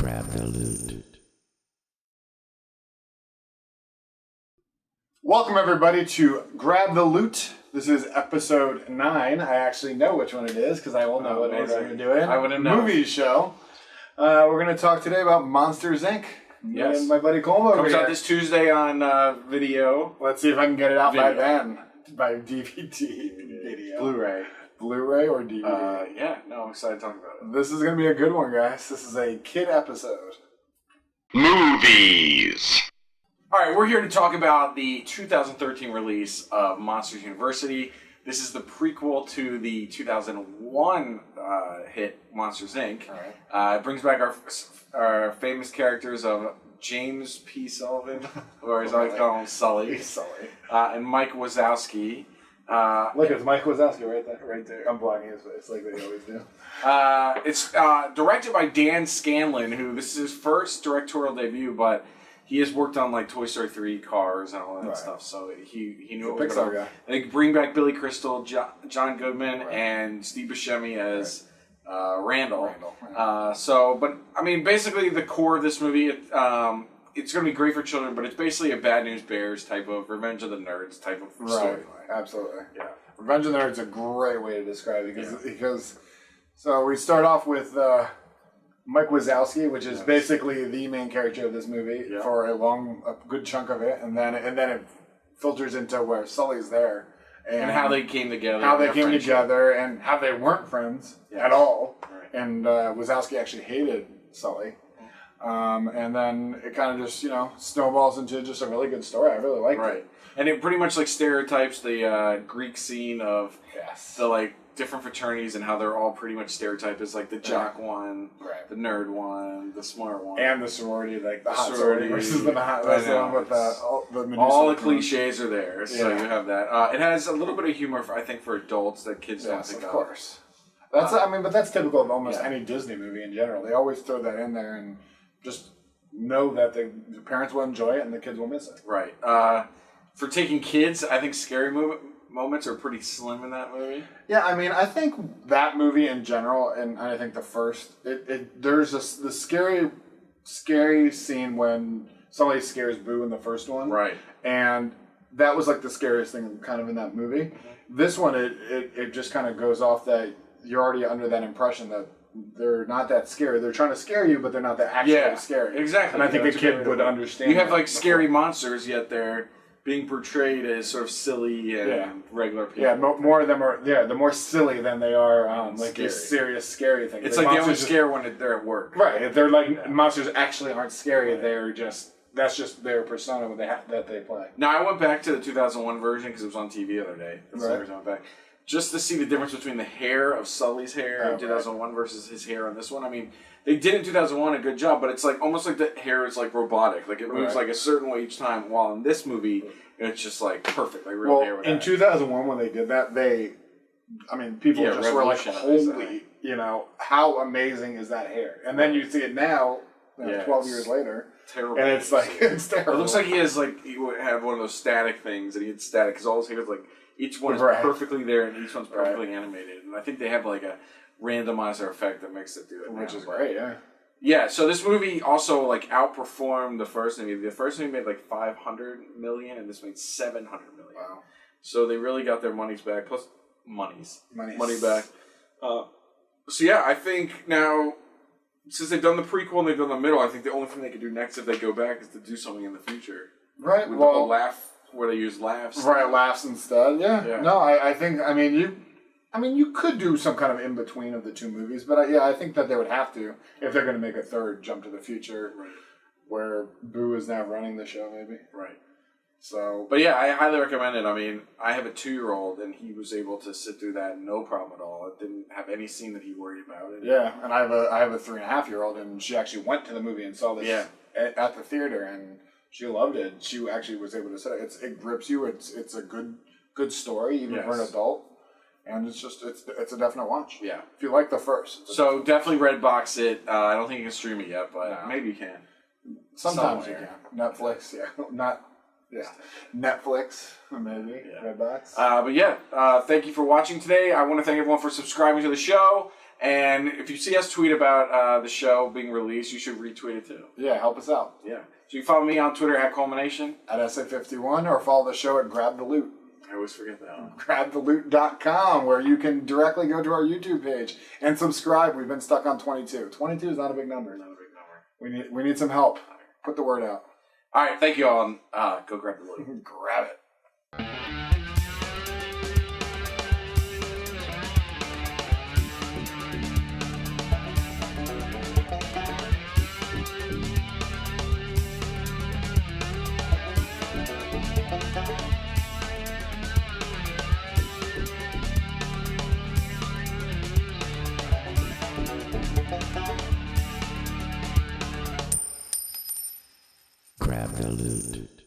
Grab the loot. Welcome everybody to Grab the Loot. This is episode 9. I actually know which one it is because I will know what order I'm going to do it. I wouldn't know. Movies show. We're going to talk today about Monsters, Inc. Yes. And my buddy Colm Comes out this Tuesday on video. Let's see if I can get it out by then. By DVD. Video. Blu-ray or DVD? Yeah, no, I'm excited to talk about it. This is going to be a good one, guys. This is a kid episode. Movies. All right, we're here to talk about the 2013 release of Monsters University. This is the prequel to the 2001 hit Monsters, Inc. All right. It brings back our famous characters of James P. Sullivan, or as I call him, Sully. And Mike Wazowski. Look, it's Mike Wazowski right there. I'm blocking his face like they always do. It's directed by Dan Scanlon, who this is his first directorial debut, but he has worked on like Toy Story 3, Cars, and all that stuff. So he knew it was Pixar guy. I think bring back Billy Crystal, John Goodman, and Steve Buscemi as Randall. But I mean, basically the core of this movie, it's going to be great for children, but it's basically a Bad News Bears type of Revenge of the Nerds type of storyline. Absolutely. Yeah. Revenge of the Nerds is a great way to describe it because so we start off with Mike Wazowski, which is basically the main character of this movie for a good chunk of it, and then it filters into where Sully's there And how they came together. And how they weren't friends at all. Right. And Wazowski actually hated Sully. And then it kind of just, snowballs into just a really good story. I really liked it. And it pretty much like stereotypes the Greek scene of the different fraternities and how they're all pretty much stereotyped as like the jock one, the nerd one, the smart one. And the sorority, like the hot sorority versus the not. That's the one with all the cliches are there, so you have that. It has a little bit of humor, I think, for adults that kids don't think of. Of course. But that's typical of almost any Disney movie in general. They always throw that in there and just know that the parents will enjoy it and the kids will miss it. Right. For taking kids, I think scary moments are pretty slim in that movie. Yeah, I mean, I think that movie in general, and I think the first, there's the scary scene when somebody scares Boo in the first one. Right. And that was like the scariest thing kind of in that movie. Mm-hmm. This one, it just kind of goes off that you're already under that impression that they're not that scary. They're trying to scare you, but they're not that actually scary. Exactly. And I think a kid would understand. You have like scary monsters, yet they're being portrayed as sort of silly and regular people. Yeah, more of them are. Yeah, they're more silly than they are like these serious, scary things. It's like they only scare when they're at work. Right. If they're like monsters actually aren't scary. They're that's just their persona that they play. Now I went back to the 2001 version because it was on TV the other day. That's the reason I went back. Just to see the difference between the hair of Sully's hair in 2001 versus his hair on this one. I mean, they did in 2001 a good job, but it's like almost like the hair is like robotic. Like it moves like a certain way each time. While in this movie, it's just like perfect, like real hair. In 2001 when they did that, people just were like, "Holy, how amazing is that hair?" And then you see it now, 12 years later. Terrible. And it's like it's terrible. It looks like he would have one of those static things, and he had static because all his hair is like. Each one is perfectly there, and each one's perfectly animated. And I think they have like a randomizer effect that makes it do it. Which is great, Yeah, so this movie also like outperformed the first movie. The first movie made like $500 million, and this made $700 million. Wow. So they really got their money back, plus money back. So yeah, I think now, since they've done the prequel and they've done the middle, I think the only thing they can do next if they go back is to do something in the future. Right, with a laugh. Where they use laughs. Right, laughs instead. Yeah. No, I think, you could do some kind of in-between of the two movies, but I think that they would have to if they're going to make a third Jump to the Future where Boo is now running the show, maybe. Right. So. But yeah, I highly recommend it. I mean, I have a 2-year-old, and he was able to sit through that no problem at all. It didn't have any scene that he worried about. Yeah, and I have a 3.5-year-old, and she actually went to the movie and saw this at the theater, and she loved it. She actually was able to say it grips you. It's a good story even for an adult, and it's a definite watch. Yeah, if you like the first. So definitely Redbox it. I don't think you can stream it yet, but maybe you can. Sometimes you can. Netflix, Netflix, maybe Redbox. Thank you for watching today. I want to thank everyone for subscribing to the show. And if you see us tweet about the show being released, you should retweet it too. Yeah, help us out. Yeah. So you follow me on Twitter at Culmination. At SA51, or follow the show at Grab the Loot. I always forget that one. GrabTheLoot.com, where you can directly go to our YouTube page and subscribe. We've been stuck on 22. 22 is not a big number. Not a big number. We need some help. Put the word out. All right, thank you all, and go grab the loot. Grab it. Grab the loot.